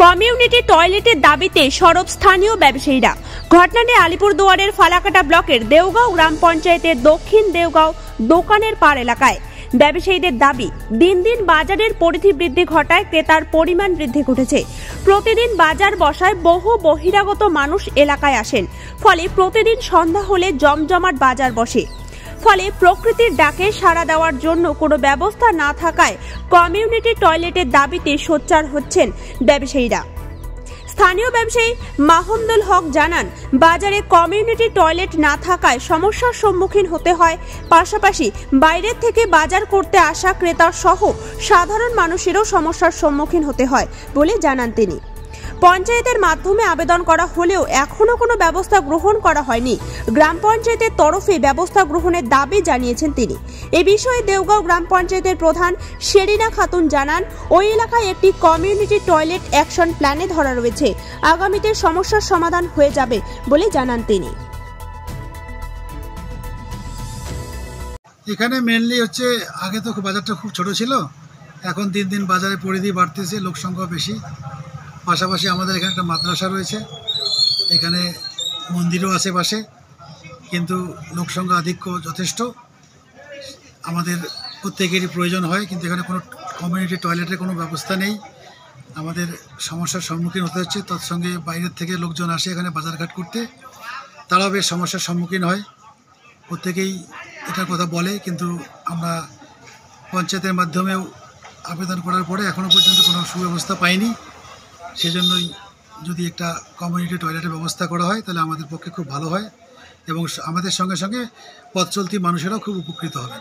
Community টয়লেটের দাবিতে সরব স্থানীয় ব্যবসায়ীরা। ঘটনাটি আলিপুরদুয়ারের ফালাকাটা ব্লকের দেওগাঁও গ্রাম পঞ্চায়েতের দক্ষিণ দেওগাঁও দোকানের পাড় এলাকায়। ব্যবসায়ীদের দাবি, দিন দিন বাজারের পরিধি বৃদ্ধি ঘটায় ক্রেতার পরিমাণ বৃদ্ধি ঘটেছে। প্রতিদিন বাজার বসায় বহু বহিরাগত মানুষ এলাকায় আসেন, ফলে প্রতিদিন সন্ধ্যা হলে জমজমাট বাজার বসে। ফলে প্রকৃতির ডাকে সাড়া দেওয়ার জন্য কোনো ব্যবস্থা না থাকায় কমিউনিটি টয়লেটের দাবিতে সোচ্চার হচ্ছেন ব্যবসায়ীরা। স্থানীয় ব্যবসায়ী মাহমুদুল হক জানান, বাজারে কমিউনিটি টয়লেট না থাকায় সমস্যার সম্মুখীন হতে হয়। পাশাপাশি বাইরের থেকে বাজার করতে আসা ক্রেতা সহ সাধারণ মানুষেরও সমস্যার সম্মুখীন হতে হয় বলে জানান তিনি। পঞ্চায়েতের মাধ্যমে আবেদন করা হলেও এখনো কোনো ব্যবস্থা গ্রহণ করা হয়নি। গ্রাম পঞ্চায়েতের তরফে ব্যবস্থা গ্রহণের দাবি জানিয়েছেন তিনি। এ বিষয়ে দেওগাঁও গ্রাম পঞ্চায়েতের প্রধান শেরিনা খাতুন জানান, ওই এলাকায় একটি কমিউনিটি টয়লেট অ্যাকশন প্ল্যানে ধরা রয়েছে। আগামীতে সমস্যার সমাধান হয়ে যাবে বলে জানান তিনি। এখানে মেনলি হচ্ছে, আগে তো বাজারটা খুব ছোট ছিল, এখন দিন দিন বাজারে পরিধি বাড়তেছে, লোক সংখ্যা বেশি। পাশাপাশি আমাদের এখানে একটা মাদ্রাসা রয়েছে, এখানে মন্দিরও আছে পাশে, কিন্তু লোক সংখ্যা আধিক্য যথেষ্ট। আমাদের প্রত্যেকেরই প্রয়োজন হয়, কিন্তু এখানে কোনো কমিউনিটি টয়লেটের কোনো ব্যবস্থা নেই। আমাদের সমস্যার সম্মুখীন হতে হচ্ছে। তৎসঙ্গে বাইরের থেকে লোকজন আসে এখানে বাজারঘাট করতে, তারাও বেশ সমস্যার সম্মুখীন হয়। প্রত্যেকেই এটার কথা বলে, কিন্তু আমরা পঞ্চায়েতের মাধ্যমেও আবেদন করার পরে এখনও পর্যন্ত কোনো সুব্যবস্থা পাইনি। সেজন্যই যদি একটা কমিউনিটি টয়লেটের ব্যবস্থা করা হয় তাহলে আমাদের পক্ষে খুব ভালো হয় এবং আমাদের সঙ্গে সঙ্গে পথ চলতি মানুষেরাও খুব উপকৃত হবে।